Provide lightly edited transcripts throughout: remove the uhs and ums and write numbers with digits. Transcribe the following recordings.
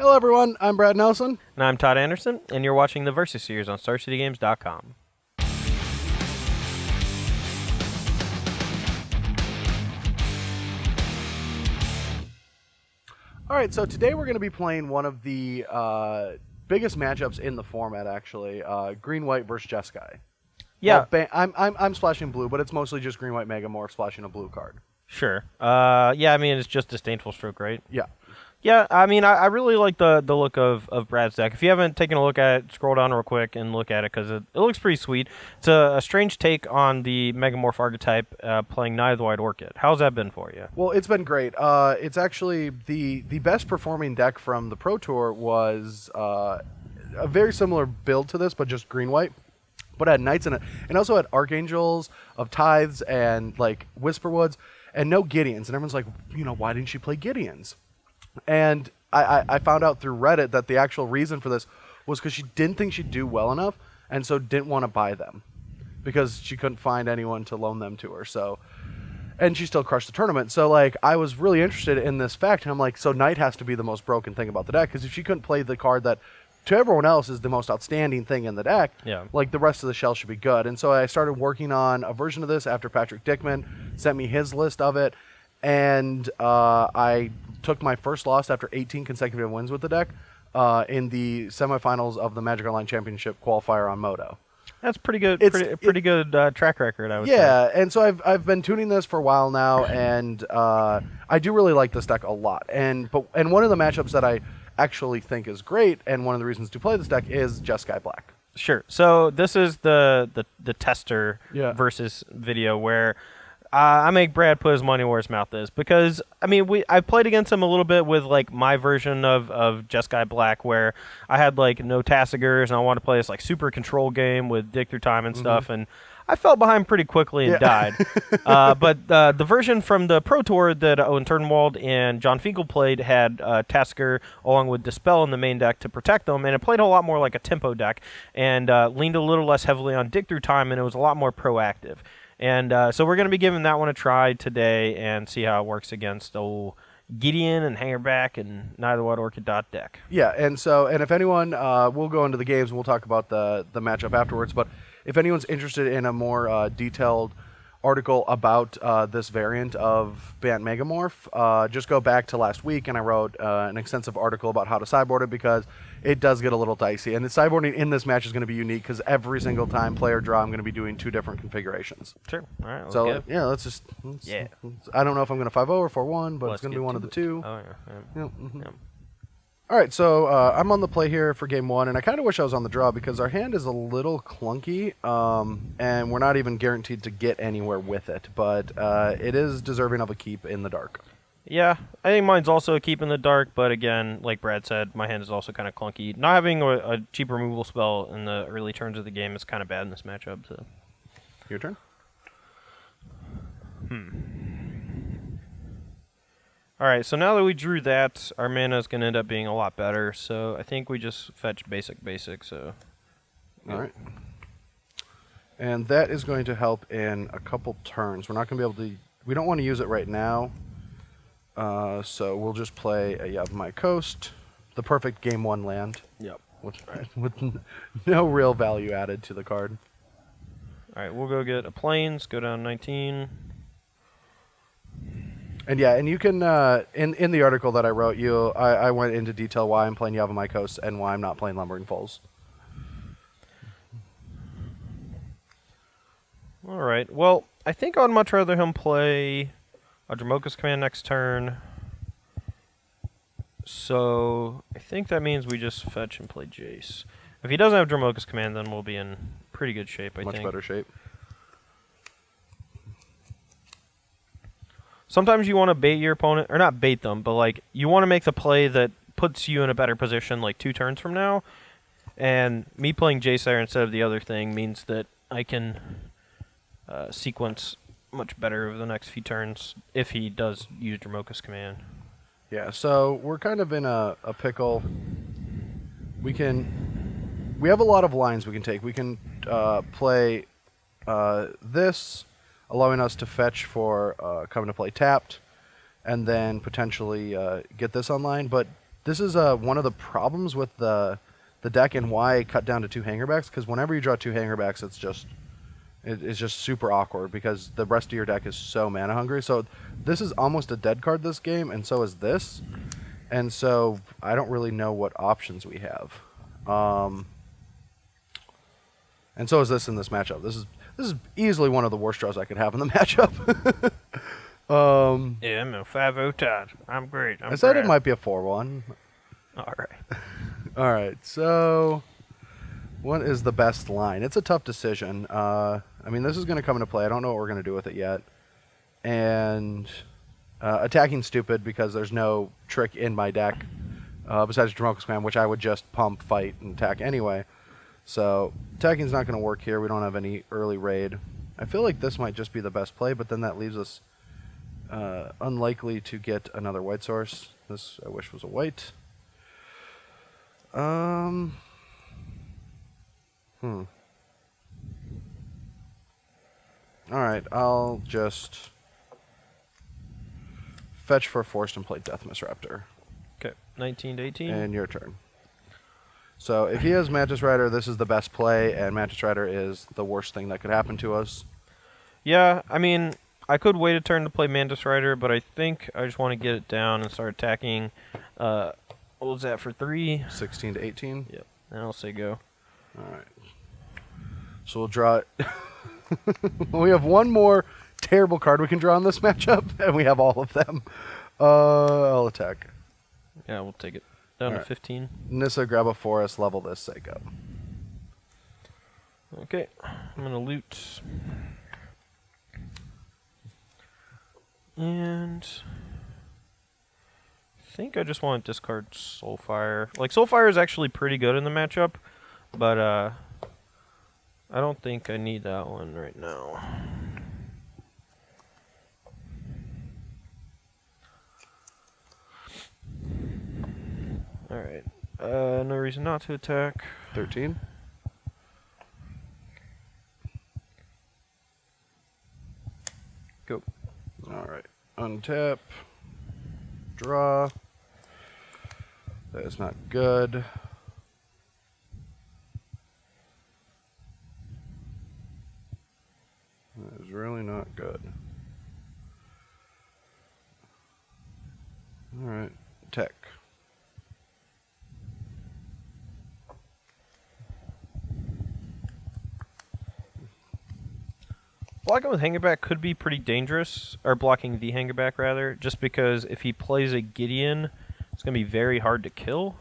Hello, everyone. I'm Brad Nelson. And I'm Todd Anderson, and you're watching the Versus series on StarCityGames.com. All right, so today we're going to be playing one of the biggest matchups in the format, actually. Green-White versus Jeskai. Yeah. Well, I'm splashing blue, but it's mostly just Green-White Megamorph splashing a blue card. Sure. Yeah, I mean, it's just Disdainful Stroke, right? Yeah. Yeah, I mean, I really like the look of Brad's deck. If you haven't taken a look at it, scroll down real quick and look at it, because it looks pretty sweet. It's a strange take on the Megamorph archetype, playing Night of the White Orchid. How's that been for you? Well, it's been great. It's actually the best performing deck from the Pro Tour was a very similar build to this, but just Green-White. But it had Knights in it, and also had Archangels of Tithes and like Whisperwoods, and no Gideons. And everyone's like, why didn't she play Gideons? And I found out through Reddit that the actual reason for this was because she didn't think she'd do well enough, and so didn't want to buy them because she couldn't find anyone to loan them to her. So, and she still crushed the tournament. So, like, I was really interested in this fact, and I'm like, so Knight has to be the most broken thing about the deck, because if she couldn't play the card that to everyone else is the most outstanding thing in the deck, like, the rest of the shell should be good. And so I started working on a version of this after Patrick Dickman sent me his list of it, and I took my first loss after 18 consecutive wins with the deck in the semifinals of the Magic Online Championship qualifier on Moto. That's pretty good. Pretty good track record, I would say. Yeah, and so I've been tuning this for a while now, and I do really like this deck a lot. And one of the matchups that I actually think is great, and one of the reasons to play this deck is Jeskai Black. Sure. So this is the tester versus video where I make Brad put his money where his mouth is, because I mean I played against him a little bit with like my version of Jeskai Black, where I had like no Tassigers and I wanted to play this like super control game with Dig Through Time and stuff, and I fell behind pretty quickly and died. But the version from the Pro Tour that Owen Turnwald and John Finkel played had Tasker along with Dispel in the main deck to protect them, and it played a lot more like a tempo deck and leaned a little less heavily on Dig Through Time, and it was a lot more proactive. And so we're going to be giving that one a try today and see how it works against old Gideon and Hangerback and Night of the White Orchid deck. Yeah, and if anyone, we'll go into the games and we'll talk about the matchup afterwards, but if anyone's interested in a more detailed article about this variant of Bant Megamorph, just go back to last week, and I wrote an extensive article about how to sideboard it, because it does get a little dicey. And the sideboarding in this match is going to be unique, because every single time player draw, I'm going to be doing 2 different configurations. Sure. All right. Let's so, yeah, let's I don't know if I'm going to 5-0 or 4-1, but it's going to be one of the two. Oh, yeah. All right, so I'm on the play here for game 1, and I kind of wish I was on the draw, because our hand is a little clunky, and we're not even guaranteed to get anywhere with it, but it is deserving of a keep in the dark. Yeah, I think mine's also a keep in the dark, but again, like Brad said, my hand is also kind of clunky. Not having a cheap removal spell in the early turns of the game is kind of bad in this matchup. So. Your turn? Alright, so now that we drew that, our mana is going to end up being a lot better, so I think we just fetch basic, so... All right. And that is going to help in a couple turns. We're not going to be able to... We don't want to use it right now, so we'll just play a Yavimaya Coast, the perfect game 1 land. Yep. With no real value added to the card. Alright, we'll go get a Plains, go down 19... And yeah, and you can, in the article that I wrote, I went into detail why I'm playing Yavimaya Coast and why I'm not playing Lumbering Foals. Alright, well, I think I'd much rather him play a Dromoka's Command next turn. So, I think that means we just fetch and play Jace. If he doesn't have Dromoka's Command, then we'll be in pretty good shape, I think. Much better shape. Sometimes you want to bait your opponent, or not bait them, but like you want to make the play that puts you in a better position like 2 turns from now. And me playing Jace there instead of the other thing means that I can sequence much better over the next few turns if he does use Dromoka's Command. Yeah, so we're kind of in a pickle. We have a lot of lines we can take. We can play this, allowing us to fetch for coming to play tapped, and then potentially get this online. But this is one of the problems with the deck and why I cut down to 2 hangerbacks, because whenever you draw 2 hangerbacks, it's just super awkward because the rest of your deck is so mana hungry. So this is almost a dead card this game, and so is this. And so I don't really know what options we have. And so is this in this matchup. This is easily one of the worst draws I could have in the matchup. Yeah, I'm a 5-0 Todd. I'm great. I said it might be a 4-1. All right. All right, so what is the best line? It's a tough decision. I mean, this is going to come into play. I don't know what we're going to do with it yet. And attacking stupid because there's no trick in my deck besides Dromoka's Command, which I would just pump, fight, and attack anyway. So attacking's not going to work here. We don't have any early raid. I feel like this might just be the best play, but then that leaves us unlikely to get another white source. This I wish was a white. All right, I'll just fetch for forced and play Deathmas Raptor. Okay, 19 to 18. And your turn. So if he has Mantis Rider, this is the best play, and Mantis Rider is the worst thing that could happen to us. Yeah, I mean, I could wait a turn to play Mantis Rider, but I think I just want to get it down and start attacking. What was that for 3? 16 to 18? Yep, and I'll say go. All right. So we'll draw it. We have one more terrible card we can draw in this matchup, and we have all of them. I'll attack. Yeah, we'll take it. Down to 15. Nissa, grab a forest, level this, say go. Okay, I'm going to loot. And I think I just want to discard Soulfire. Like, Soulfire is actually pretty good in the matchup, but I don't think I need that one right now. Alright. No reason not to attack. 13. Go. Alright. Untap. Draw. That is not good. That is really not good. Alright. Tech. Blocking with Hangerback could be pretty dangerous, or blocking the Hangerback rather, just because if he plays a Gideon, it's going to be very hard to kill.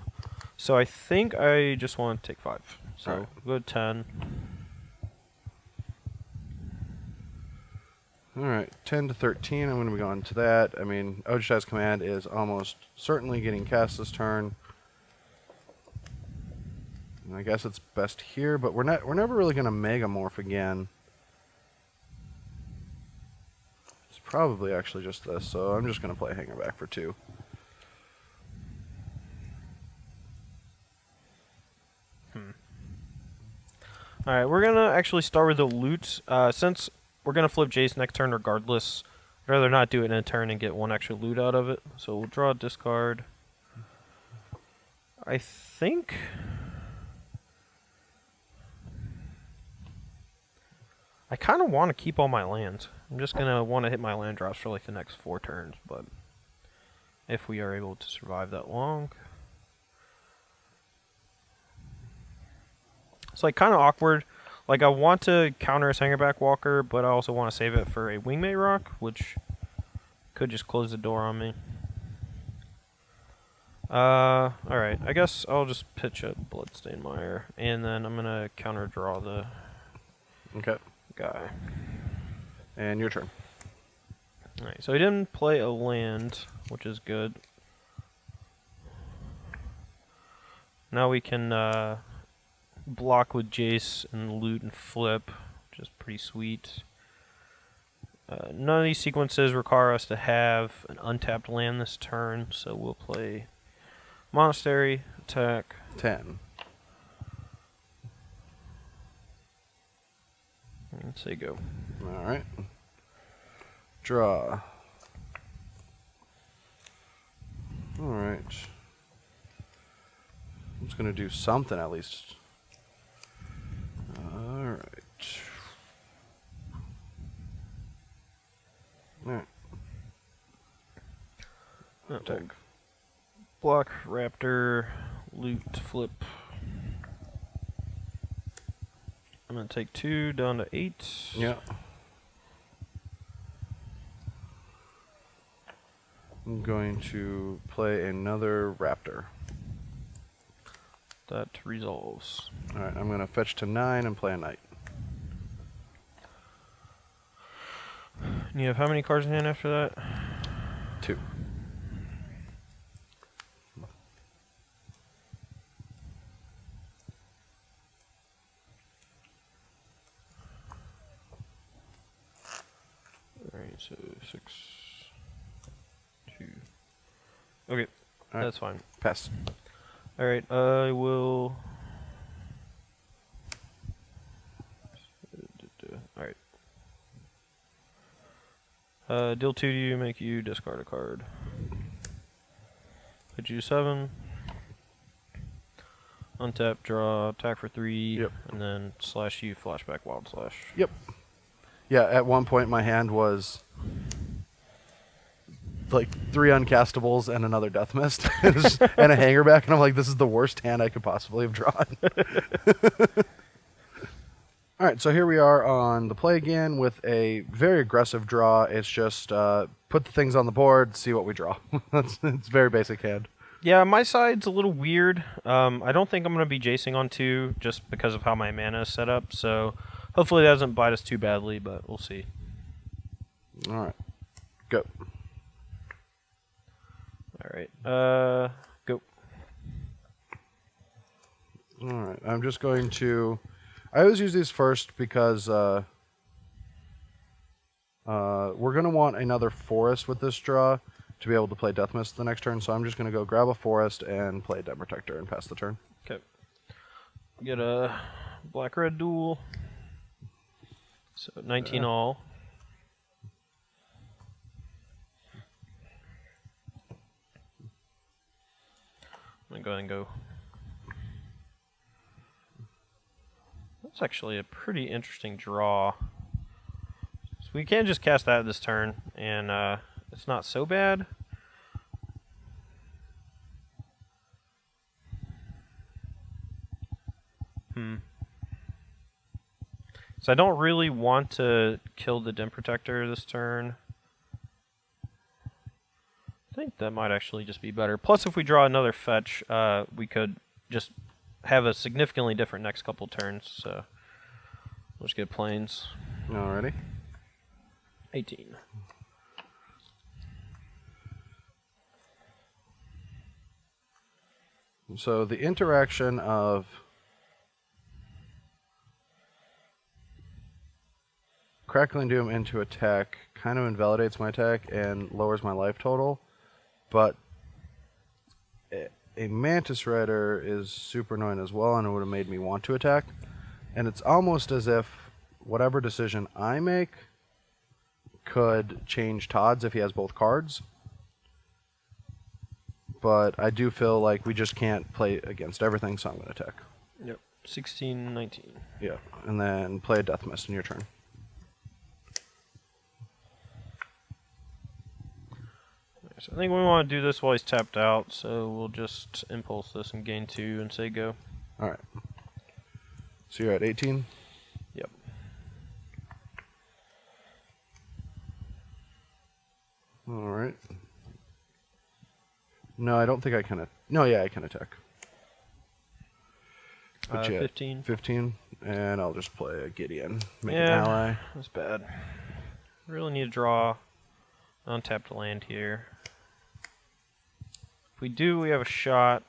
So I think I just want to take 5. So right. go to 10. Alright, 10 to 13, I'm going to be going to that. I mean, Ojishai's command is almost certainly getting cast this turn. And I guess it's best here, but we're never really going to Megamorph again. It's probably actually just this, so I'm just going to play Hangerback for 2. Alright, we're going to actually start with the loot. Since we're going to flip Jace next turn regardless, I'd rather not do it in a turn and get 1 extra loot out of it. So we'll draw a discard. I think I kind of want to keep all my lands. I'm just going to want to hit my land drops for like the next 4 turns, but if we are able to survive that long. It's like kind of awkward. Like I want to counter his Hangerback Walker, but I also want to save it for a Wingmate Rock, which could just close the door on me. Alright, I guess I'll just pitch a Bloodstained Mire, and then I'm going to counter draw the guy. And your turn. Alright, so he didn't play a land, which is good. Now we can block with Jace and loot and flip, which is pretty sweet. None of these sequences require us to have an untapped land this turn, so we'll play Monastery, attack. 10. Let's say go. Alright. Draw. Alright. just gonna do something at least. Alright. Alright. Attack. Block, Raptor, loot, flip. I'm going to take 2 down to 8. Yeah. I'm going to play another Raptor. That resolves. Alright, I'm going to fetch to 9 and play a Knight. And you have how many cards in hand after that? 2. Alright, so 6, 2. Okay, that's fine. Pass. Alright, I will... Alright. Deal 2 to you, make you discard a card. Put you 7. Untap, draw, attack for 3, Yep. and then slash you, flashback, wild slash. Yep. Yeah, at one point my hand was like 3 uncastables and another Death Mist and a Hangerback, and I'm like, this is the worst hand I could possibly have drawn. All right, so here we are on the play again with a very aggressive draw. It's just put the things on the board, see what we draw. It's a very basic hand. Yeah, my side's a little weird. I don't think I'm going to be Jacing on 2 just because of how my mana is set up, so hopefully that doesn't bite us too badly, but we'll see. All right, go. All right, go. All right, I'm just going to... I always use these first because we're going to want another forest with this draw to be able to play Death Mist the next turn, so I'm just going to go grab a forest and play Den Protector and pass the turn. Okay. Get a black-red duel. So 19 all. I'm going to go ahead and go. That's actually a pretty interesting draw. So we can just cast that this turn, and it's not so bad. So I don't really want to kill the Den Protector this turn. I think that might actually just be better. Plus, if we draw another fetch, we could just have a significantly different next couple turns. So we'll just get planes. Alrighty. 18. So the interaction of Crackling Doom into attack kind of invalidates my attack and lowers my life total, but a Mantis Rider is super annoying as well, and it would have made me want to attack. And it's almost as if whatever decision I make could change Todd's if he has both cards. But I do feel like we just can't play against everything, so I'm going to attack. Yep. 16, 19. Yeah, and then play a Death Mist in your turn. So I think we want to do this while he's tapped out, so we'll just impulse this and gain 2 and say go. Alright. So you're at 18? Yep. Alright. No, I don't think I can... No, yeah, I can attack. But 15. 15, and I'll just play a Gideon. Make an Yeah, ally. that's bad. Really need to draw untapped land here. If we do, we have a shot.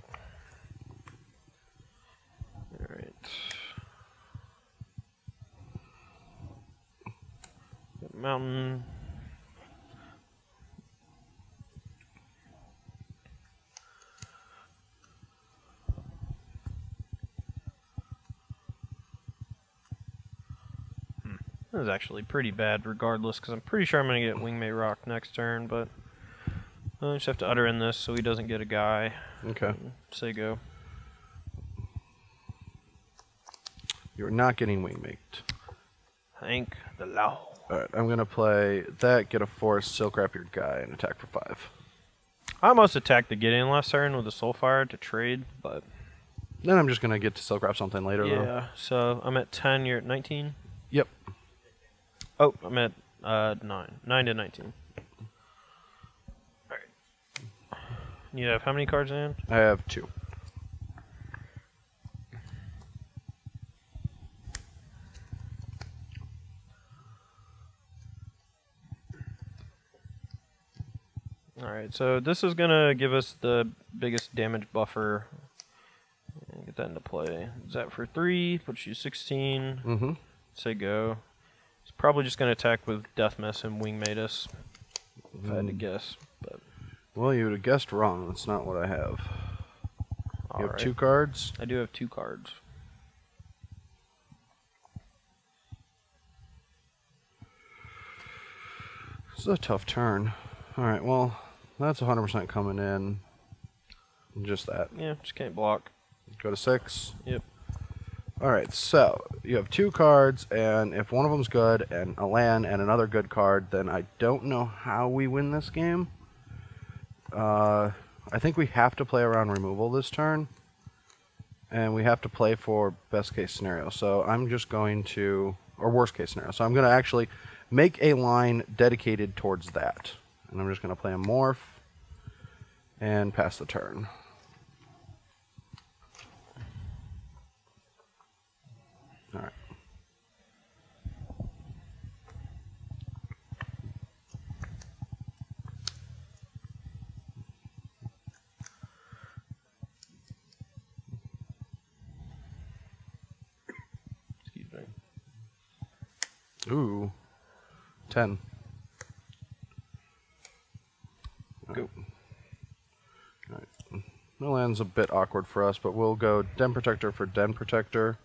Alright. Mountain. This is actually pretty bad regardless, because I'm pretty sure I'm going to get Wingmate Rock next turn, but I just have to utter in this so he doesn't get a guy. Okay. Say go. You're not getting wingmate. Thank the Lord. Alright, I'm going to play that, get a force, silk wrap your guy, and attack for 5. I almost attacked the Gideon last turn with a Soulfire to trade, but... Then I'm just going to get to silk wrap something later, though. Yeah, so I'm at 10, you're at 19? Yep. Oh, I'm at 9. 9 to 19. Alright. You have how many cards in hand? I have 2. Alright, so this is going to give us the biggest damage buffer. Get that into play. Zap for 3, puts you 16. Mm-hmm. Say go. It's probably just going to attack with Death Mess and Wingmate us, if I had to guess. But well, you would have guessed wrong. That's not what I have. You have 2 cards? I do have 2 cards. This is a tough turn. Alright, well, that's 100% coming in. Just that. Yeah, just can't block. Go to 6. Yep. Alright, so you have 2 cards, and if one of them's good, and a land, and another good card, then I don't know how we win this game. I think we have to play around removal this turn, and we have to play for best case scenario. So I'm just going to, or worst case scenario. So I'm going to actually make a line dedicated towards that. And I'm just going to play a morph and pass the turn. All right. Excuse me. Ooh. 10. Go. Alright. The land's a bit awkward for us, but we'll go Den Protector for Den Protector.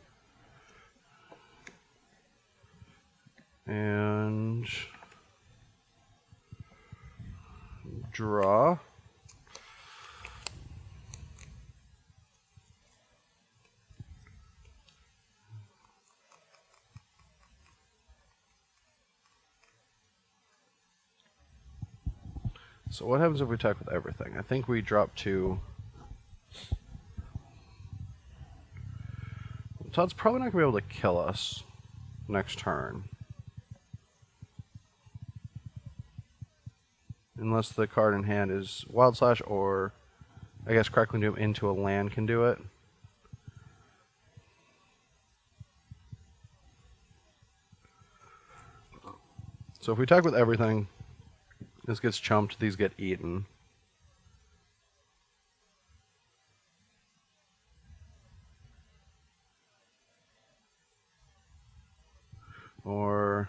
And draw. So what happens if we attack with everything? I think we drop 2. Todd's probably not going to be able to kill us next turn. Unless the card in hand is Wild Slash, or I guess Crackling Doom into a land can do it. So if we attack with everything, this gets chumped, these get eaten. Or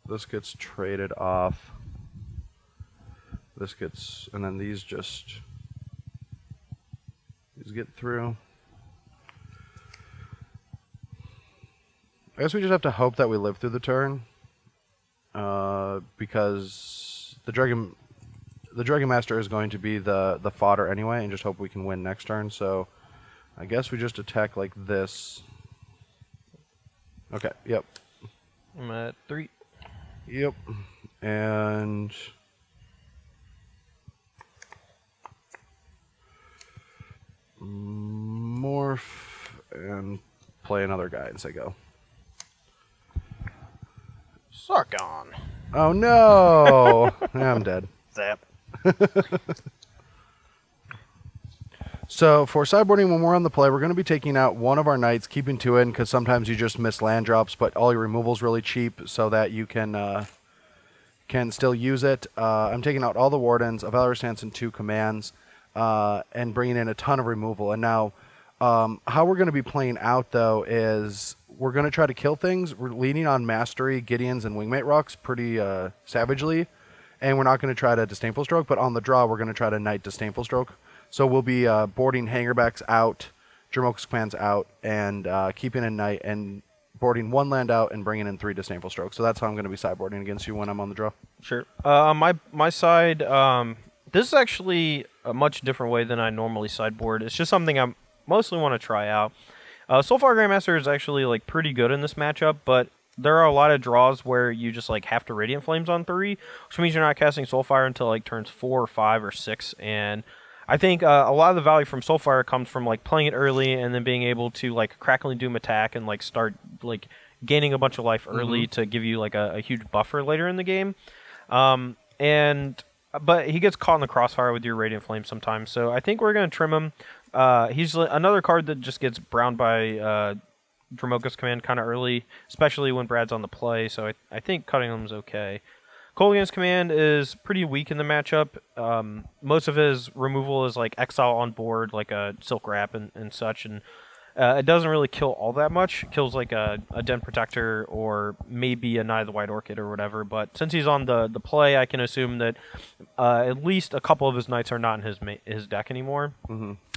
this gets traded off. This gets, and then these get through. I guess we just have to hope that we live through the turn. Because the Dragon Master is going to be the fodder anyway, and just hope we can win next turn. So I guess we just attack like this. Okay, yep. I'm at 3. Yep. And morph and play another guy and say go. Sargon. Oh no! I'm dead. Zap. So for sideboarding, when we're on the play, we're going to be taking out one of our knights, keeping 2 in, because sometimes you just miss land drops, but all your removal's really cheap, so that you can still use it. I'm taking out all the wardens, a Valorous Stance, and 2 commands, and bringing in a ton of removal. And now, how we're going to be playing out, though, is we're going to try to kill things. We're leaning on Mastery, Gideons, and Wingmate Rocks pretty savagely, and we're not going to try to Disdainful Stroke, but on the draw, we're going to try to Knight Disdainful Stroke. So we'll be boarding Hangerbacks out, Jamoka's Clans out, and keeping a Knight, and boarding 1 land out and bringing in 3 Disdainful Strokes. So that's how I'm going to be sideboarding against you when I'm on the draw. Sure. On my side, this is actually a much different way than I normally sideboard. It's just something I mostly want to try out. Soulfire Grandmaster is actually like pretty good in this matchup, but there are a lot of draws where you just like have to Radiant Flames on 3, which means you're not casting Soulfire until like turns 4 or 5 or 6, and I think a lot of the value from Soulfire comes from like playing it early and then being able to like Crackling Doom attack and like start like gaining a bunch of life early to give you like a huge buffer later in the game. And but he gets caught in the crossfire with your Radiant Flame sometimes, so I think we're gonna trim him. He's another card that just gets browned by Dromoka's command kind of early, especially when Brad's on the play, so I think cutting him is okay. Kolaghan's command is pretty weak in the matchup. Most of his removal is like exile on board, like a Silk Wrap and such, and it doesn't really kill all that much. It kills like a Den Protector or maybe a Knight of the White Orchid or whatever, but since he's on the play, I can assume that at least a couple of his Knights are not in his deck anymore.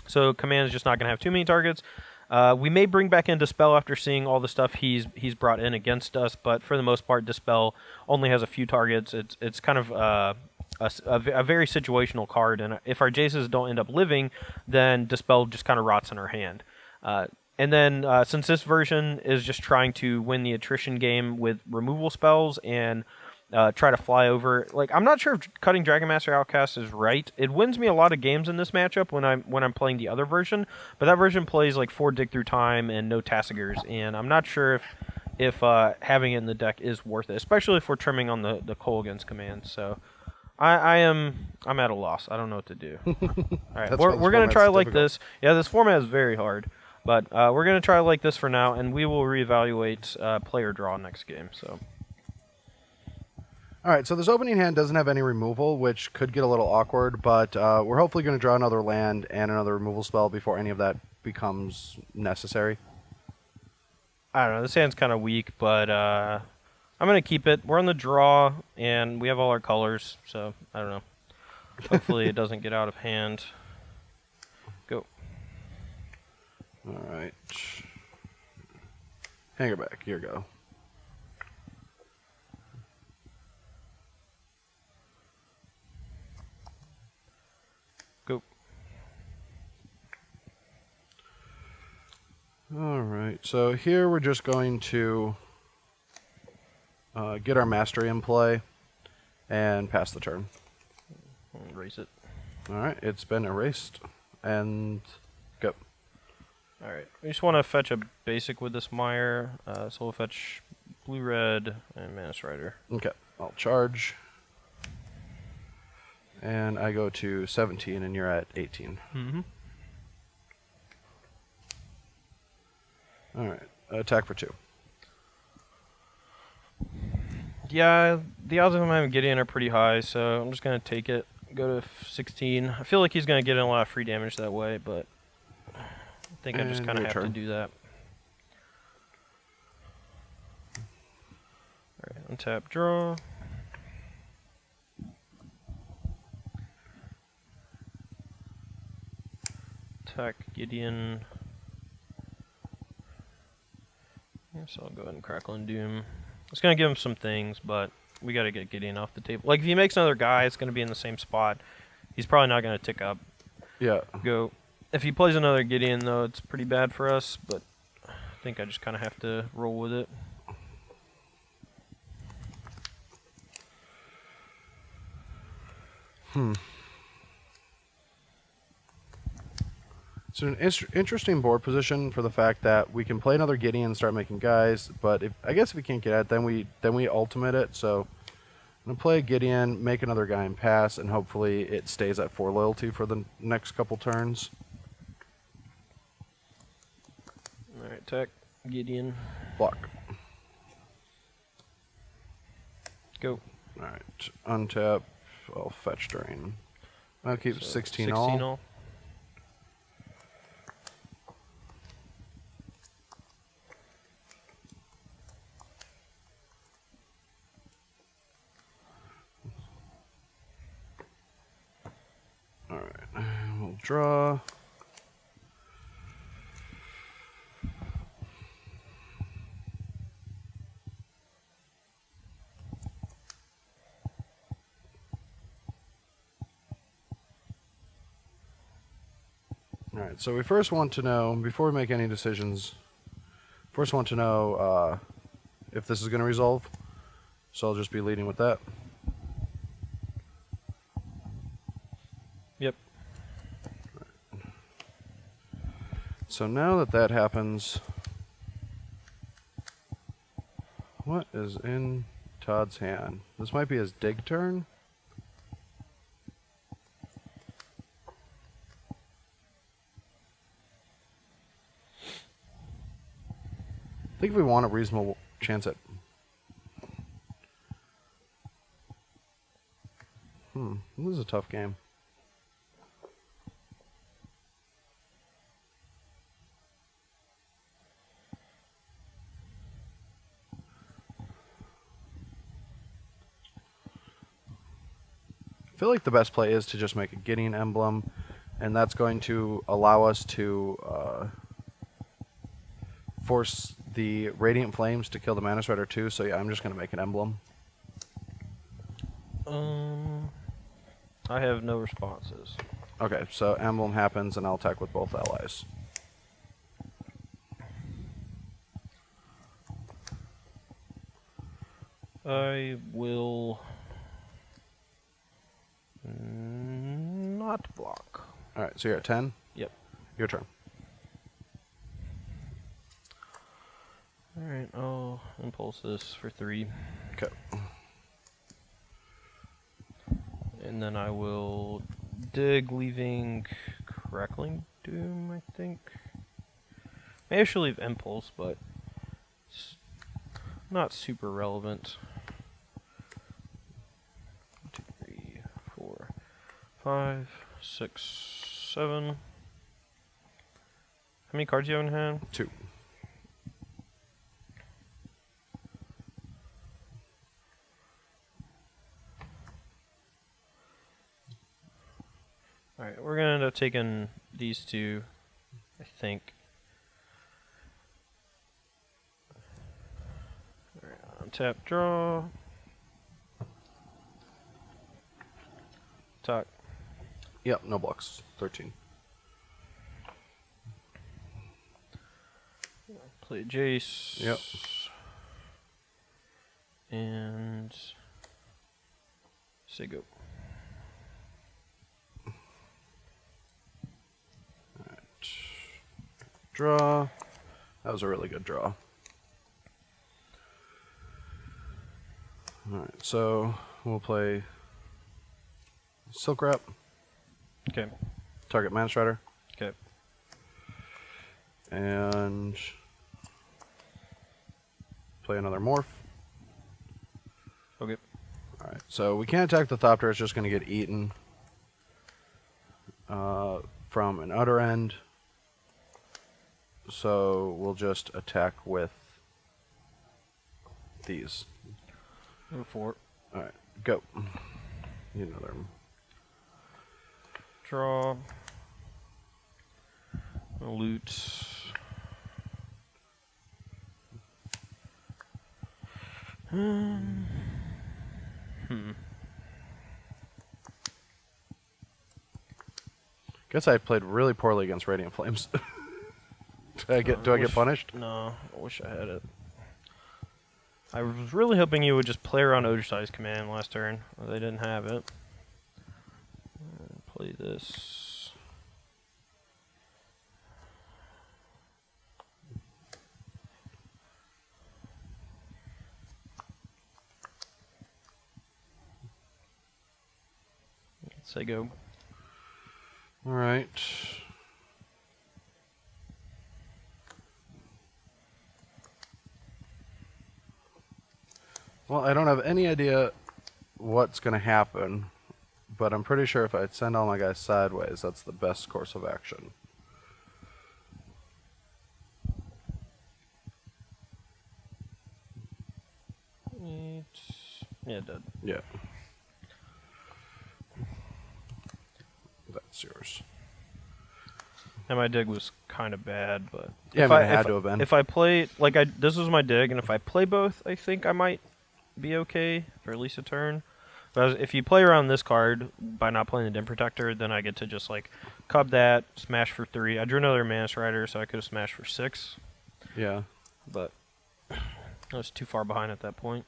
So command is just not going to have too many targets. We may bring back in Dispel after seeing all the stuff he's brought in against us, but for the most part, Dispel only has a few targets. It's kind of a very situational card, and if our Jaces don't end up living, then Dispel just kind of rots in our hand. And then since this version is just trying to win the attrition game with removal spells and try to fly over, like I'm not sure if cutting Dragon Master Outcast is right. It wins me a lot of games in this matchup when I'm playing the other version, but that version plays like 4 Dig Through Time and no Tassigers, and I'm not sure if having it in the deck is worth it, especially if we're trimming on the Kolaghan's command. So I'm at a loss. I don't know what to do. All right, we're gonna try like this. Yeah, this format is very hard, but we're gonna try like this for now, and we will reevaluate player draw next game. So. All right, so this opening hand doesn't have any removal, which could get a little awkward, but we're hopefully going to draw another land and another removal spell before any of that becomes necessary. I don't know. This hand's kind of weak, but I'm going to keep it. We're on the draw, and we have all our colors, so I don't know. Hopefully it doesn't get out of hand. Go. All right. Hang her back. Here you go. Alright, so here we're just going to get our mastery in play and pass the turn. Erase it. Alright, it's been erased. And go. Alright, we just want to fetch a basic with this mire, so we'll fetch blue-red and Mana Strider. Okay, I'll charge. And I go to 17 and you're at 18. Alright, attack for 2. Yeah, the odds of him having Gideon are pretty high, so I'm just going to take it, go to 16. I feel like he's going to get in a lot of free damage that way, but I think I just kind of have to do that. Alright, untap, draw. Attack Gideon. So I'll go ahead and Crackling Doom. It's going to give him some things, but we got to get Gideon off the table. Like, if he makes another guy, it's going to be in the same spot. He's probably not going to tick up. Yeah. Go. If he plays another Gideon, though, it's pretty bad for us, but I think I just kind of have to roll with it. It's an interesting board position for the fact that we can play another Gideon and start making guys, but I guess if we can't get at it, then we ultimate it. So I'm gonna play Gideon, make another guy and pass, and hopefully it stays at 4 loyalty for the next couple turns. All right, attack Gideon. Block. Go. All right, untap. I'll fetch drain. I'll keep so 16 all. 16 all. We'll draw. All right, so we first want to know, before we make any decisions, first want to know if this is going to resolve. So I'll just be leading with that. Yep. So now that that happens, what is in Todd's hand? This might be his dig turn. I think if we want a reasonable chance at... this is a tough game. I feel like the best play is to just make a Gideon emblem, and that's going to allow us to force the Radiant Flames to kill the Mana Strider too, so yeah, I'm just going to make an emblem. I have no responses. Okay, so emblem happens, and I'll attack with both allies. I will not block. Alright, so you're at 10? Yep. Your turn. Alright, I'll impulse this for 3. Okay. And then I will dig, leaving Crackling Doom, I think. Maybe I should leave Impulse, but it's not super relevant. 1, 2, 3, 4, 5, 6, 7. How many cards do you have in hand? 2. Alright, we're gonna end up taking these two, I think. Alright, untap, draw. Talk. Yep, no blocks. 13. Play Jace. Yep. And say go. Draw. That was a really good draw. Alright, so we'll play Silk Wrap. Okay. Target Mana Strider. Okay. And play another Morph. Okay. Alright, so we can't attack the Thopter, it's just going to get eaten from an outer end. So we'll just attack with these. Go for it. Alright, go. Need another. Draw. Loot. Guess I played really poorly against Radiant Flames. Do I get punished? No, I wish I had it. I was really hoping you would just play around Oversize command last turn. They didn't have it. Play this. Say go. All right. Well, I don't have any idea what's going to happen, but I'm pretty sure if I send all my guys sideways, that's the best course of action. Yeah, it did. Yeah. That's yours. And my dig was kind of bad, but Yeah, if I mean, it had to have been. If I play this was my dig, and if I play both, I think I might be okay for at least a turn. But if you play around this card by not playing the Dim Protector, then I get to just like cub that, smash for 3. I drew another Mana Strider, so I could have smashed for 6. Yeah. But I was too far behind at that point.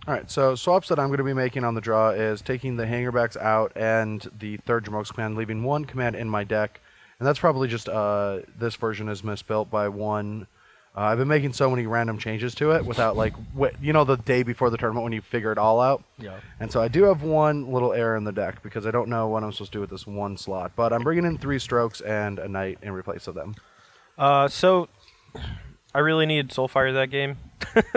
All right, so swaps that I'm going to be making on the draw is taking the Hangerbacks out and the third Jamoke's command, leaving 1 command in my deck. And that's probably just this version is misbuilt by 1. I've been making so many random changes to it without, like, the day before the tournament when you figure it all out. Yeah. And so I do have 1 little error in the deck because I don't know what I'm supposed to do with this 1 slot. But I'm bringing in 3 Strokes and a Knight in replace of them. So I really needed Soulfire that game.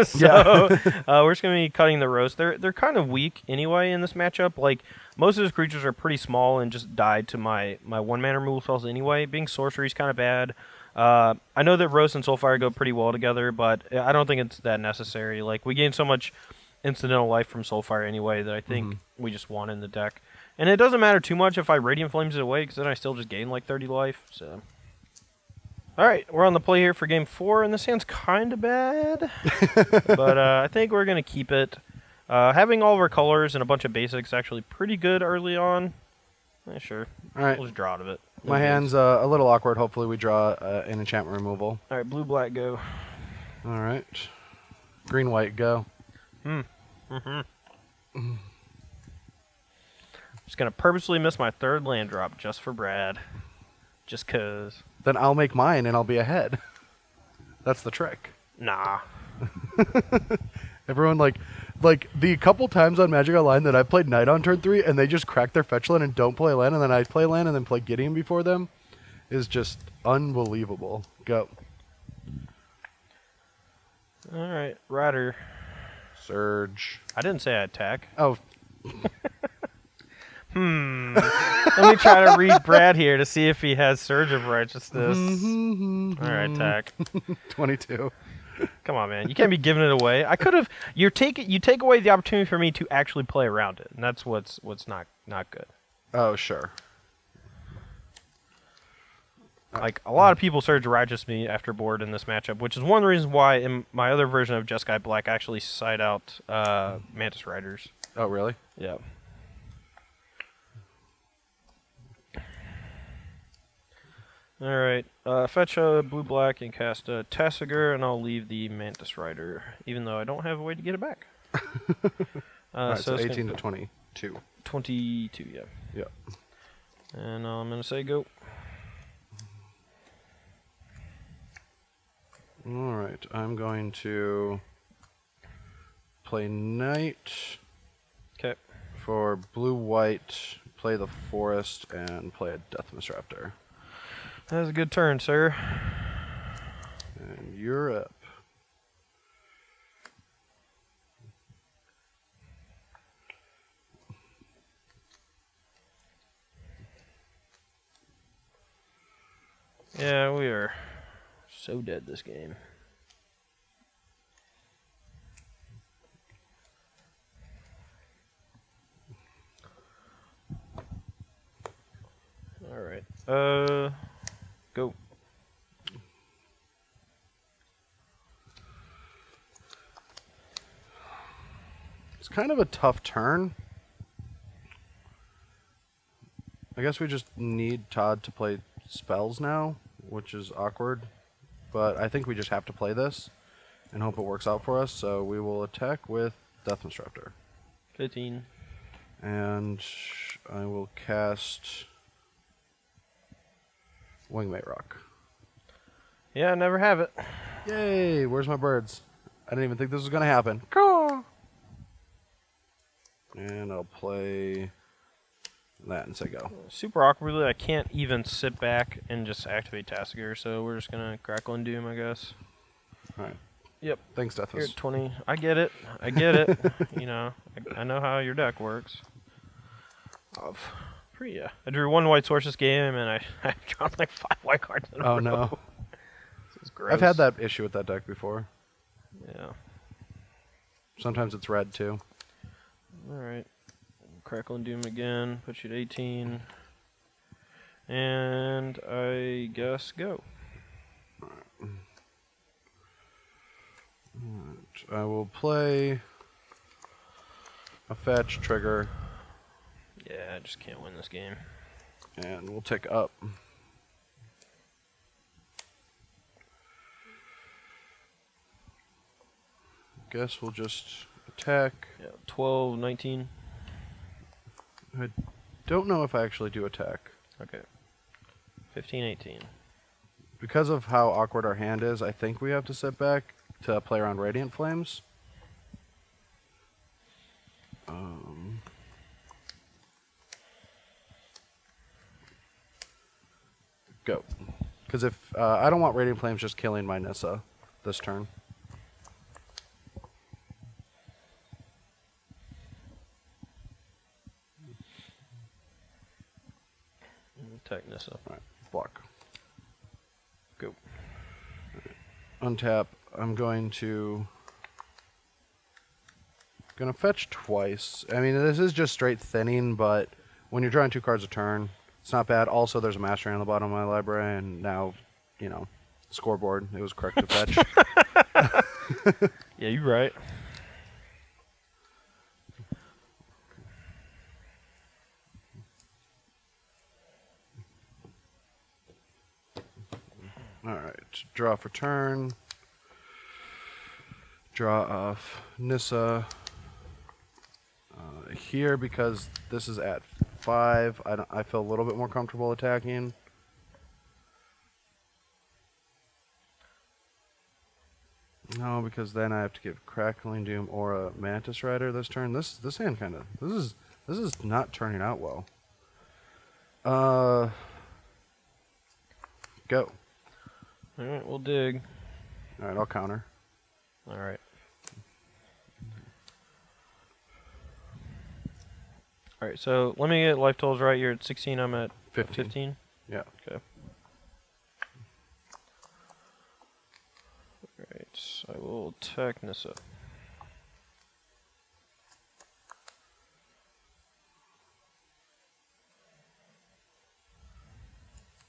So we're just going to be cutting the roast. They're kind of weak anyway in this matchup. Like, most of those creatures are pretty small and just died to my 1-mana removal spells anyway. Being sorcery is kind of bad. I know that roast and Soulfire go pretty well together, but I don't think it's that necessary. Like, we gain so much incidental life from Soulfire anyway that I think we just want in the deck. And it doesn't matter too much if I Radiant Flames it away, because then I still just gain like 30 life. So, all right, we're on the play here for Game 4, and this hand's kind of bad. But I think we're going to keep it. Having all of our colors and a bunch of basics actually pretty good early on. Sure. All right. We'll just draw out of it. My hand's a little awkward. Hopefully we draw an enchantment removal. All right, blue, black, go. All right. Green, white, go. Just going to purposely miss my 3rd land drop just for Brad. Just 'cause. Then I'll make mine and I'll be ahead. That's the trick. Nah. Everyone, like the couple times on Magic Online that I played Knight on turn 3 and they just crack their fetch land and don't play land, and then I play land and then play Gideon before them is just unbelievable. Go. All right, Rider. Surge. I didn't say I attack. Oh. Let me try to read Brad here to see if he has Surge of Righteousness. All right, attack. 22. Come on, man. You can't be giving it away. I could have. You take away the opportunity for me to actually play around it, and that's what's not good. Oh, sure. Like, a lot of people Surge Righteous me after board in this matchup, which is one of the reasons why in my other version of Jeskai Black I actually side out Mantis Riders. Oh, really? Yeah. Alright, fetch a blue-black and cast a Tasigur, and I'll leave the Mantis Rider, even though I don't have a way to get it back. Alright, so 18 to 22. 22, yeah. Yep. And I'm going to say go. Alright, I'm going to play Knight. Okay. For blue-white, play the Forest, and play a Deathmist Raptor. That was a good turn, sir. And you're up. Yeah, we are so dead this game. All right. Go. It's kind of a tough turn. I guess we just need Todd to play spells now, which is awkward. But I think we just have to play this and hope it works out for us. So we will attack with Deathmist Raptor. 15. And I will cast Wingmate Rock. Yeah, I never have it. Yay! Where's my birds? I didn't even think this was going to happen. Caw! And I'll play that and say go. Super awkwardly, I can't even sit back and just activate Tasigur, so we're just going to Crackle and Doom, I guess. Alright. Yep. Thanks, You're Deathus. at 20. I get it. I get it. You know, I know how your deck works. Yeah. I drew 1 white source this game, and I dropped like 5 white cards in a row. Oh, no. This is gross. I've had that issue with that deck before. Yeah. Sometimes it's red, too. Alright. Crackle and Doom again. Put you at 18. And I guess go. Alright. I will play a fetch, trigger. Yeah, I just can't win this game. And we'll tick up. Guess we'll just attack. Yeah, 12, 19. I don't know if I actually do attack. Okay. 15, 18. Because of how awkward our hand is, I think we have to sit back to play around Radiant Flames. Go. Because if I don't want Radiant Flames just killing my Nissa this turn. Attack Nissa. Alright, block. Go. Right. Untap. I'm gonna fetch twice. I mean, this is just straight thinning, but when you're drawing 2 cards a turn, it's not bad. Also, there's a mastery on the bottom of my library, and now, you know, scoreboard. It was correct to fetch. Yeah, you're right. Alright, draw for turn. Draw off Nissa. Here, because this is at 5, I feel a little bit more comfortable attacking. No, because then I have to give Crackling Doom or a Mantis Rider this turn. This hand kind of this is not turning out well. Go. All right, we'll dig. All right, I'll counter. All right. All right, so let me get life totals right. You're at 16. I'm at 15. Yeah. Okay. All right, I will attack Nissa.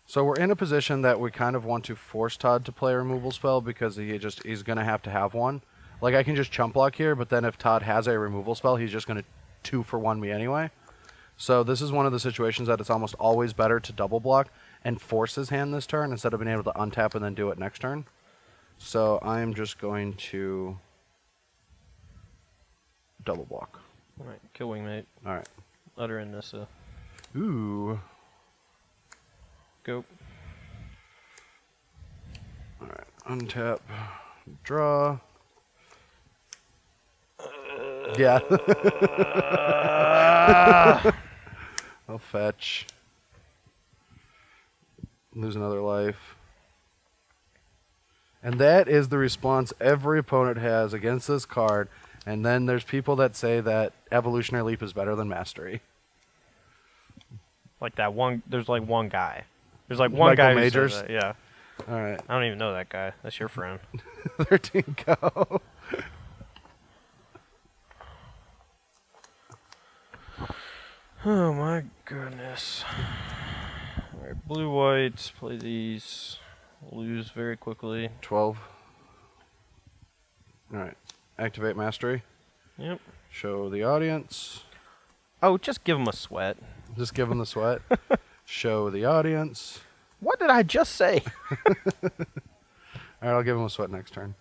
So we're in a position that we kind of want to force Todd to play a removal spell because he's going to have one. Like, I can just chump block here, but then if Todd has a removal spell, he's just going to 2-for-1 me anyway. So this is one of the situations that it's almost always better to double block and force his hand this turn instead of being able to untap and then do it next turn. So I'm just going to double block. All right, kill Wingmate. All right. Utter in Nissa. Ooh. Go. All right. Untap. Draw. Yeah. I'll fetch. Lose another life. And that is the response every opponent has against this card. And then there's people that say that Evolutionary Leap is better than Mastery. Like that one, there's like one guy. There's like one Michael guy Majors? who says that, yeah. All right. I don't even know that guy. That's your friend. 13 go. Oh my goodness. Alright, blue whites, play these. Lose very quickly. 12. Alright. Activate Mastery. Yep. Show the audience. Oh, just give him a sweat. Just give him the sweat. Show the audience. What did I just say? Alright, I'll give him a sweat next turn.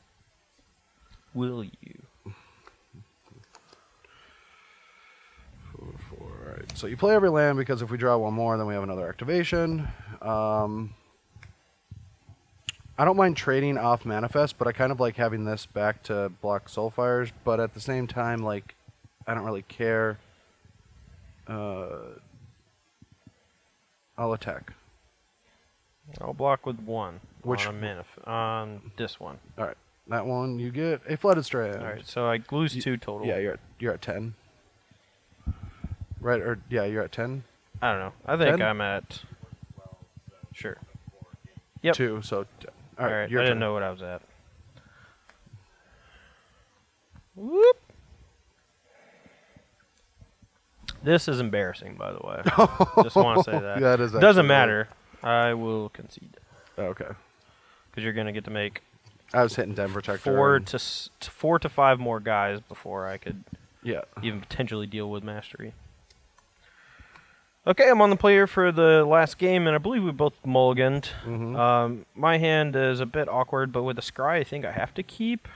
Will you? 4. Alright, so you play every land because if we draw one more, then we have another activation. I don't mind trading off Manifest, but I kind of like having this back to block Soulfires, but at the same time, like, I don't really care. I'll attack. I'll block with 1. Which on this one. Alright. That one you get a Flooded Strand. Alright, so I lose 2 total. Yeah, you're at 10. Right, or yeah, you're at 10? I don't know. I think 10? I'm at... Sure. Yep. 2, so... Alright, I your didn't turn. know what I was at. Whoop! This is embarrassing, by the way. Just want to say that. Yeah, it is. Doesn't matter. I will concede. Okay. Because you're going to get to make I was hitting Den Protector. 4 to 5 more guys before I could Yeah. even potentially deal with mastery. Okay, I'm on the player for the last game, and I believe we both mulliganed. My hand is a bit awkward, but with the scry, I think I have to keep.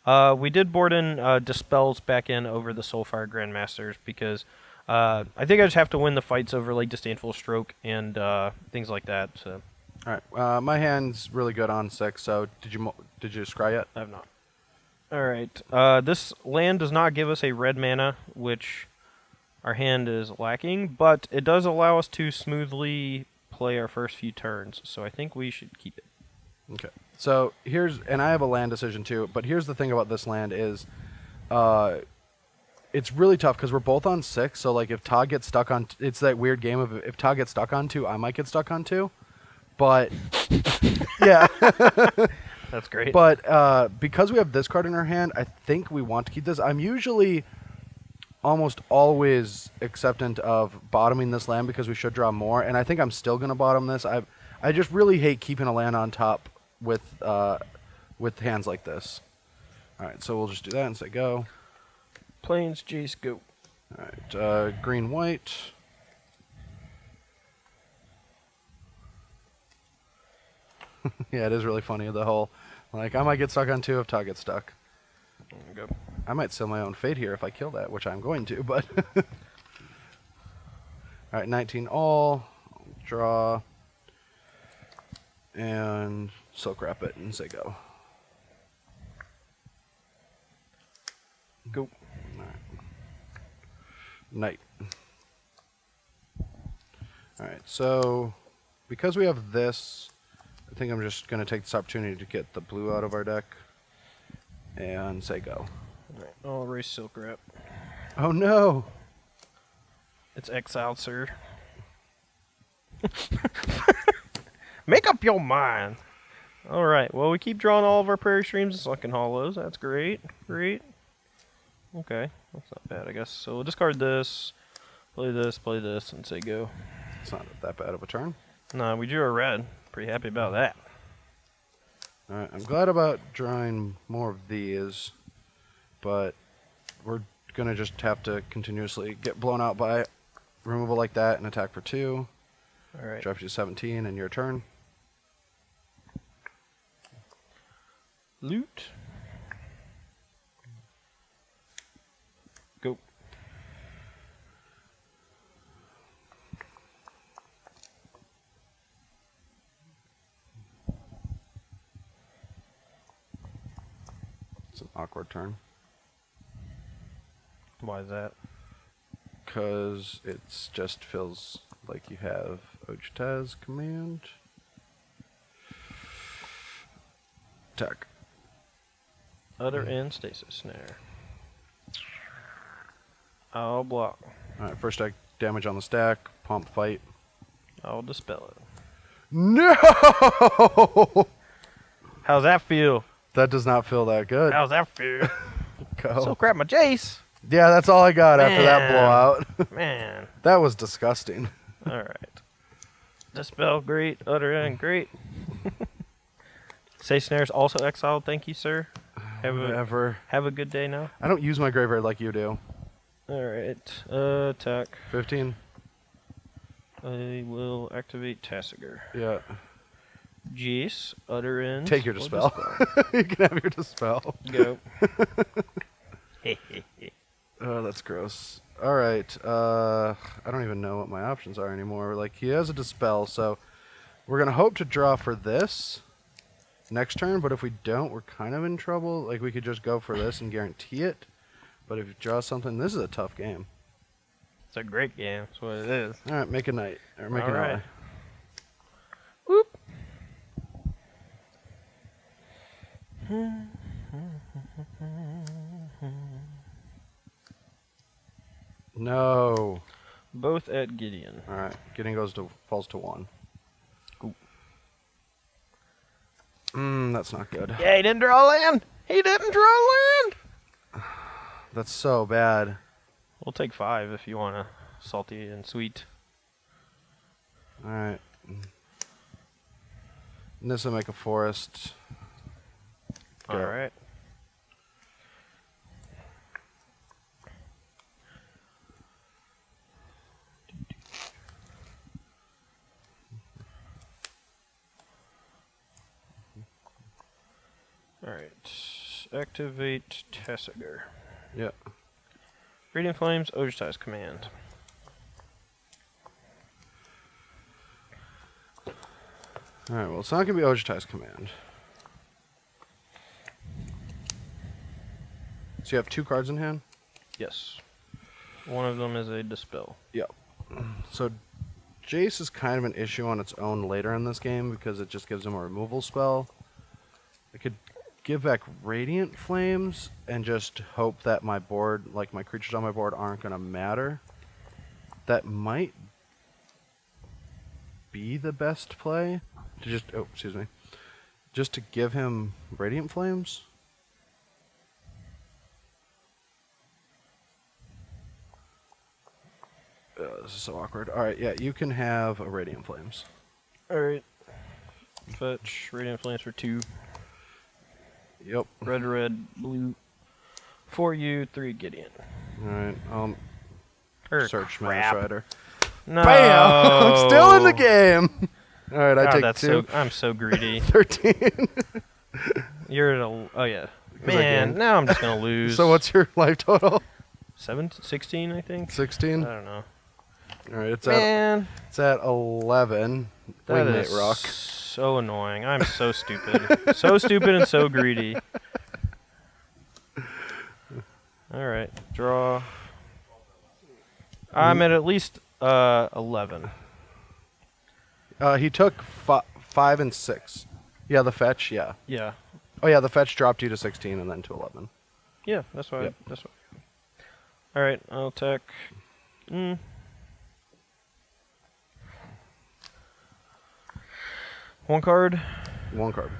We did board in Dispels back in over the Soulfire Grandmasters because I think I just have to win the fights over like Disdainful Stroke and things like that. So. All right. My hand's really good on 6. So did you scry yet? I have not. All right. This land does not give us a red mana, which our hand is lacking, but it does allow us to smoothly play our first few turns. So I think we should keep it. Okay. So and I have a land decision too, but here's the thing about this land is, it's really tough because we're both on 6. So like if Todd gets stuck on, it's that weird game of if Todd gets stuck on 2, I might get stuck on 2. But yeah, that's great. But because we have this card in our hand, I think we want to keep this. I'm usually almost always acceptant of bottoming this land because we should draw more, and I think I'm still going to bottom this. I just really hate keeping a land on top with hands like this. All right, so we'll just do that and say go. Plains, Jace, go. All right, green, white. Yeah, it is really funny, the whole, like, I might get stuck on 2 if Todd gets stuck. Go. I might seal my own fate here if I kill that, which I'm going to, but... All right, 19 all. Draw. And Silk Wrap it and say go. Go. All right. Night. All right, so because we have this, I think I'm just going to take this opportunity to get the blue out of our deck and say go. All right, I'll erase Silk Wrap. Oh no! It's exiled, sir. Make up your mind. All right, well, we keep drawing all of our Prairie Streams and Sunken Hollows. That's great. Great. Okay, that's not bad, I guess. So we'll discard this, play this, and say go. It's not that bad of a turn. No, we drew a red. Pretty happy about that. Alright, I'm glad about drawing more of these, but we're going to just have to continuously get blown out by removal like that and attack for 2. Alright. Drop you to 17 and your turn. Loot. Go. It's an awkward turn. Why is that? Because it just feels like you have Ochitaz command. Attack. Utter and Stasis Snare. I'll block. Alright, first deck damage on the stack. Pump fight. I'll dispel it. No! How's that feel? That does not feel that good. How's that feel? Go. So crap my Jace. Yeah, that's all I got after that blowout. Man. That was disgusting. Alright. Dispel, great. Utter and great. Say Snare's also exiled. Thank you, sir. Whatever. Have a good day now. I don't use my graveyard like you do. Alright. Attack. 15. I will activate Tassiger. Yeah. Jace, Utter End. Take your dispel. You can have your dispel. Go. Oh, that's gross. Alright. I don't even know what my options are anymore. Like, he has a dispel, so we're going to hope to draw for this next turn, but if we don't, we're kind of in trouble. Like, we could just go for this and guarantee it. But if you draw something, this is a tough game. It's a great game. That's what it is. Alright, make a night. Or make an ally. Whoop. No. Both at Gideon. Alright, Gideon falls to 1. Cool. That's not good. Yeah, he didn't draw land. He didn't draw land. That's so bad. We'll take 5 if you want to. Salty and sweet. Alright. This will make a forest. Alright. Alright. Activate Tessiger. Yeah. Radiant Flames, Ojutize Command. Alright, well, it's not going to be Ojutize Command. So you have 2 cards in hand? Yes. One of them is a Dispel. Yep. So Jace is kind of an issue on its own later in this game because it just gives him a removal spell. I could give back Radiant Flames and just hope that my board, like my creatures on my board, aren't going to matter. That might be the best play. To just, oh, excuse me. Just to give him Radiant Flames. This is so awkward. Alright, yeah, you can have a Radiant Flames. Alright. Fetch Radiant Flames for 2. Yep. Red, red, blue. 4 you, 3 Gideon. Alright, search crap. Mana Strider. No. Bam! I'm still in the game! Alright, I take 2. I'm so greedy. 13. You're at a... Oh, yeah. Man, now I'm just going to lose. So what's your life total? 16, I think? 16? I don't know. Alright, it's at 11. That is Rock. so annoying. I'm so stupid. So stupid and so greedy. Alright, draw. I'm at least 11. He took 5 and 6. Yeah, the fetch, yeah. Yeah. Oh yeah, the fetch dropped you to 16 and then to 11. Yeah, that's why. Yep. That's why. Alright, I'll attack. One card. 1 card.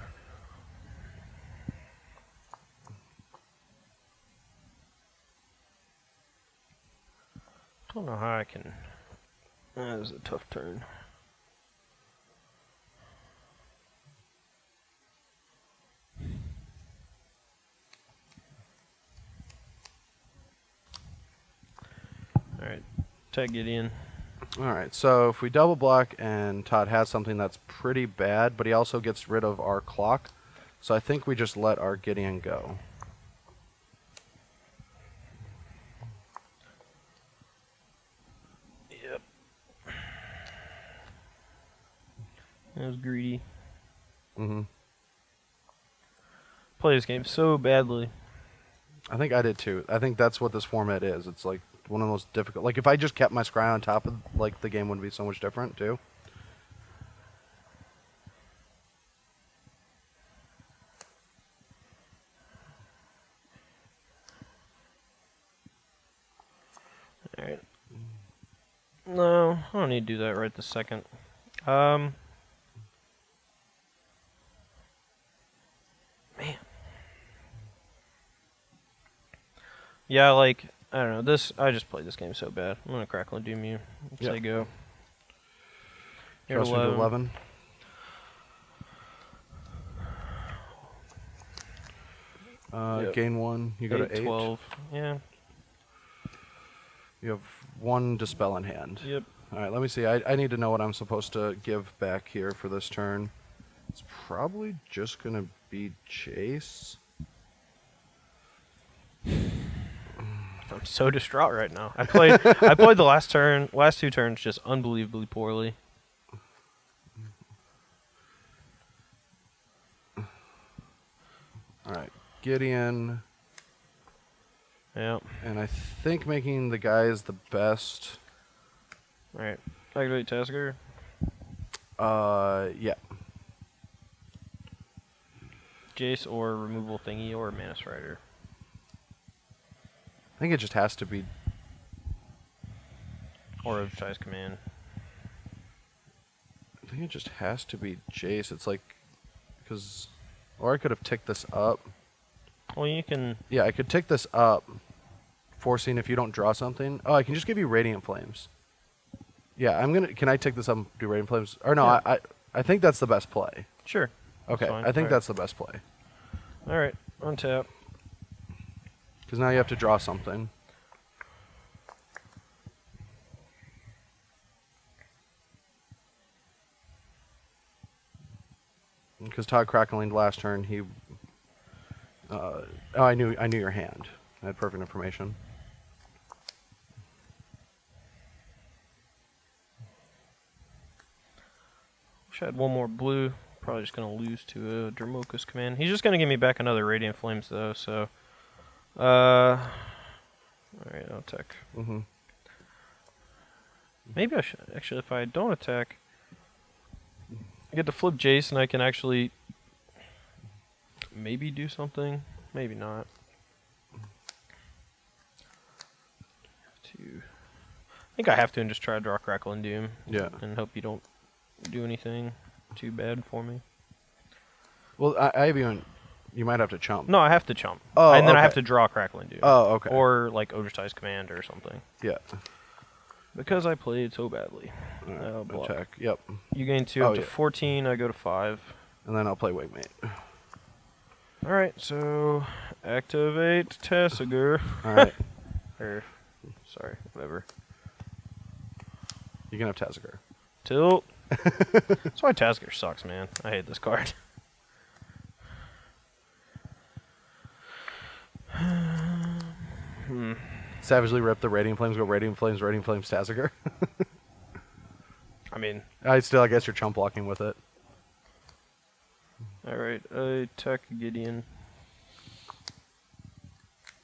I don't know how I can. That is a tough turn. Alright, attack Gideon. Alright, so if we double block and Todd has something that's pretty bad, but he also gets rid of our clock, so I think we just let our Gideon go. Yep. That was greedy. Play this game so badly. I think I did too. I think that's what this format is. It's like one of the most difficult. Like if I just kept my scry on top of, like the game would be so much different too. Alright. No, I don't need to do that right this second. Man. Yeah, like, I don't know, I just played this game so bad. I'm gonna crackle and doom you. Say go. You're Trust me to 11. Gain 1. You go to 8. 12. Yeah. You have 1 Dispel in hand. Yep. Alright, let me see. I need to know what I'm supposed to give back here for this turn. It's probably just going to be Chase. I'm so distraught right now. I played the last 2 turns just unbelievably poorly. Alright, Gideon. Yeah. And I think making the guys the best. Alright. Activate Tasker. Yeah. Jace or removal thingy or Mana Strider. I think it just has to be. Or Ojutize Command. I think it just has to be Jace. It's like, because, or I could have ticked this up. Well, you can. Yeah, I could tick this up, forcing if you don't draw something. Oh, I can just give you Radiant Flames. Yeah, I'm gonna. Can I tick this up and do Radiant Flames? Or no, Yeah. I think that's the best play. Sure. Okay, I think that's the best play. All right, untap. Because now you have to draw something. Because Todd cracklinged last turn, he Oh, I knew your hand. I had perfect information. Wish I had one more blue. Probably just gonna lose to a Dramoka's command. He's just gonna give me back another Radiant Flames though. So, all right, I'll attack. Maybe I should actually. If I don't attack, I get to flip Jace, and I can actually maybe do something. Maybe not. I think I have to and just try to draw Crackle and Doom. Yeah. And hope you don't do anything too bad for me. Well, I even... You might have to chump. No, I have to chump. Oh, and then okay. I have to draw Crackle and Doom. Oh, okay. Or, like, Overtized Command or something. Yeah. Because I played so badly. Right, attack. Yep. You gain 2 up to 14, I go to 5. And then I'll play Wigmate. Alright, so... Activate Tessiger. Alright. Or... Sorry, whatever. You can have Tessiger. Tilt. That's why Tessiger sucks, man. I hate this card. Savagely rip the Radiant Flames, go Radiant Flames, Tessiger. I mean... I guess you're chump blocking with it. Alright, I attack Gideon.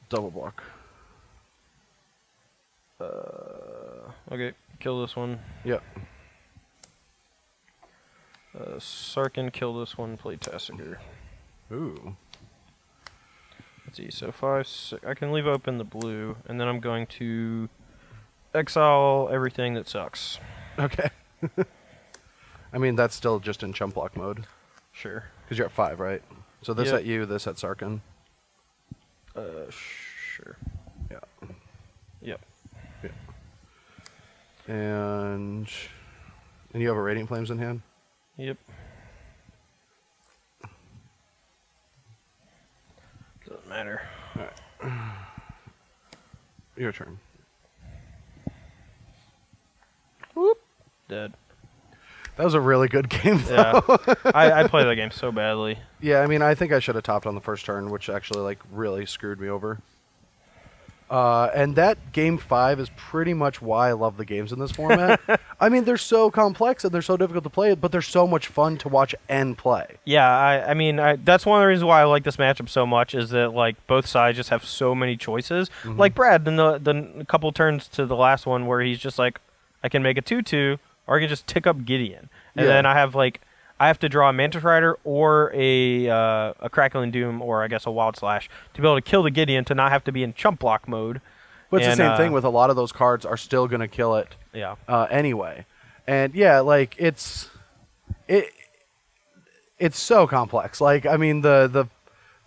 Double block. Okay, kill this one. Yep. Sarkin, kill this one, play Tessiger. Ooh. Let's see, so 5, 6, I can leave open the blue, and then I'm going to exile everything that sucks. Okay. I mean, that's still just in chump block mode. Sure. Because you're at 5, right? So this Yep. at you, this at Sarkin. Sure. Yeah. Yep. Yeah. And you have a Radiant Flames in hand? Yep. Doesn't matter. Alright. Your turn. Whoop. Dead. That was a really good game, though. Yeah. I played that game so badly. Yeah, I mean, I think I should have topped on the first turn, which actually, like, really screwed me over. And that Game 5 is pretty much why I love the games in this format. I mean, they're so complex and they're so difficult to play, but they're so much fun to watch and play. Yeah, I mean, that's one of the reasons why I like this matchup so much is that, like, both sides just have so many choices. Like Brad, the couple turns to the last one where he's just like, I can make a 2-2, or I can just tick up Gideon. And then I have, like, I have to draw a Mantis Rider or a Crackling Doom or I guess a Wild Slash to be able to kill the Gideon to not have to be in chump block mode. But it's the same thing with a lot of those cards are still going to kill it anyway. And yeah, like it's so complex. Like, I mean, the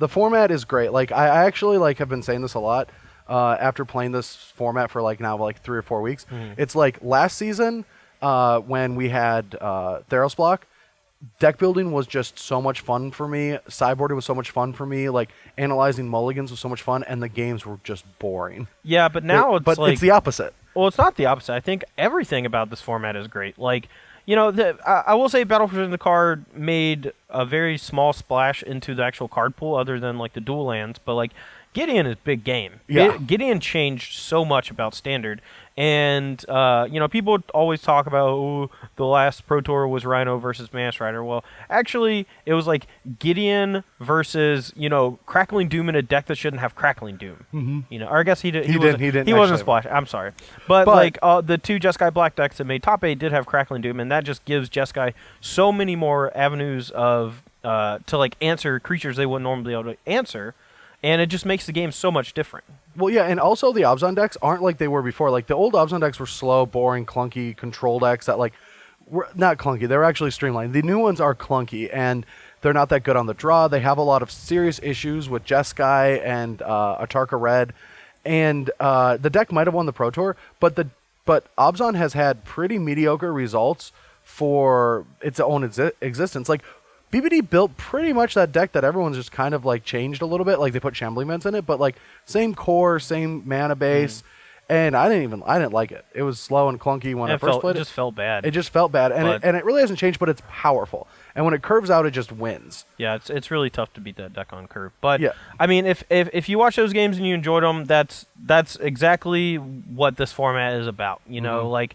format is great. Like I actually like have been saying this a lot after playing this format for like now like 3 or 4 weeks. It's like last season when we had Theros block, deck building was just so much fun for me. Sideboarding was so much fun for me. Like analyzing mulligans was so much fun, and the games were just boring. Yeah, but now but like, it's the opposite. Well, it's not the opposite. I think everything about this format is great. Like, you know, I will say Battlefield in the card made a very small splash into the actual card pool, other than like the dual lands. But like Gideon is big game. Yeah. Gideon changed so much about Standard. And, you know, people always talk about, ooh, the last Pro Tour was Rhino versus Mantis Rider. Well, actually, it was like Gideon versus, you know, Crackling Doom in a deck that shouldn't have Crackling Doom. You know, or I guess he didn't. He wasn't Splash. I'm sorry. But like, the 2 Jeskai Black decks that made top 8 did have Crackling Doom, and that just gives Jeskai so many more avenues of, to, like, answer creatures they wouldn't normally be able to answer. And it just makes the game so much different. Well, yeah, and also the Obzon decks aren't like they were before. Like, the old Obzon decks were slow, boring, clunky control decks that, like, were not clunky. They were actually streamlined. The new ones are clunky, and they're not that good on the draw. They have a lot of serious issues with Jeskai and Atarka Red. And the deck might have won the Pro Tour, but Obzon has had pretty mediocre results for its own existence. Like, BBD built pretty much that deck that everyone's just kind of like changed a little bit. Like they put Shambling Vents in it, but like same core, same mana base. and I didn't like it. It was slow and clunky when I first played it. It just felt bad. It just felt bad, and it really hasn't changed, but it's powerful. And when it curves out, it just wins. Yeah, it's really tough to beat that deck on curve. But yeah. I mean, if you watch those games and you enjoyed them, that's exactly what this format is about. You know, like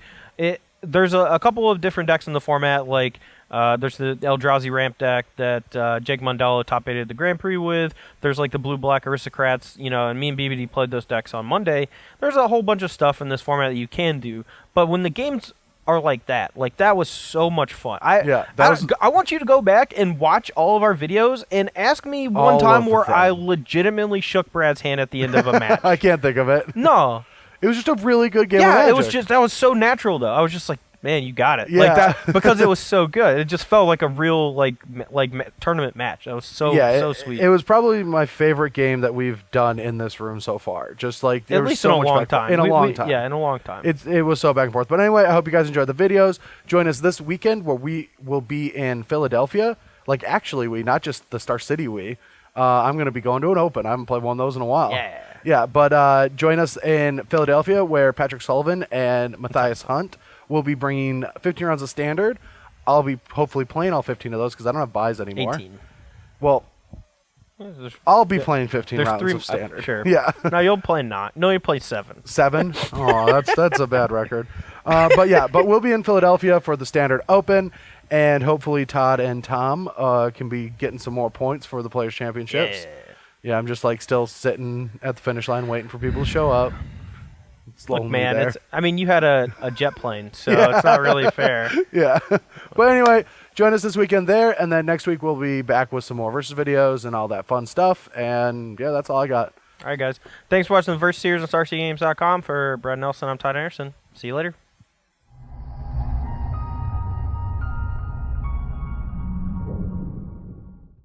there's a couple of different decks in the format. Like there's the Eldrazi ramp deck that Jake Mondello top 8'd the Grand Prix with. There's like the blue-black aristocrats, you know, and me and BBD played those decks on Monday. There's a whole bunch of stuff in this format that you can do. But when the games are like that was so much fun. I want you to go back and watch all of our videos and ask me one time where I legitimately shook Brad's hand at the end of a match. I can't think of it. No. It was just a really good game of Magic. That was so natural though. I was just like, man, you got it. Yeah. Like that because it was so good. It just felt like a real tournament match. That was so sweet. It was probably my favorite game that we've done in this room so far. Just like at least in a long time. In a long time. Yeah, in a long time. It was so back and forth. But anyway, I hope you guys enjoyed the videos. Join us this weekend where we will be in Philadelphia. Like actually, not just the Star City. I'm going to be going to an open. I haven't played one of those in a while. Yeah. Yeah, but join us in Philadelphia where Patrick Sullivan and Matthias Hunt will be bringing 15 rounds of Standard. I'll be hopefully playing all 15 of those because I don't have buys anymore. 18. Well, I'll be playing 15 rounds of Standard. Sure. Yeah. No, you'll play not. No, you play 7. 7? Oh, that's a bad record. But we'll be in Philadelphia for the Standard Open, and hopefully Todd and Tom can be getting some more points for the Players' Championships. Yeah, I'm just like still sitting at the finish line waiting for people to show up. Look, man, you had a jet plane, so it's not really fair. Yeah. But anyway, join us this weekend there, and then next week we'll be back with some more Versus videos and all that fun stuff. And yeah, that's all I got. All right, guys. Thanks for watching the Versus series on StarCityGames.com. For Brad Nelson, I'm Todd Anderson. See you later.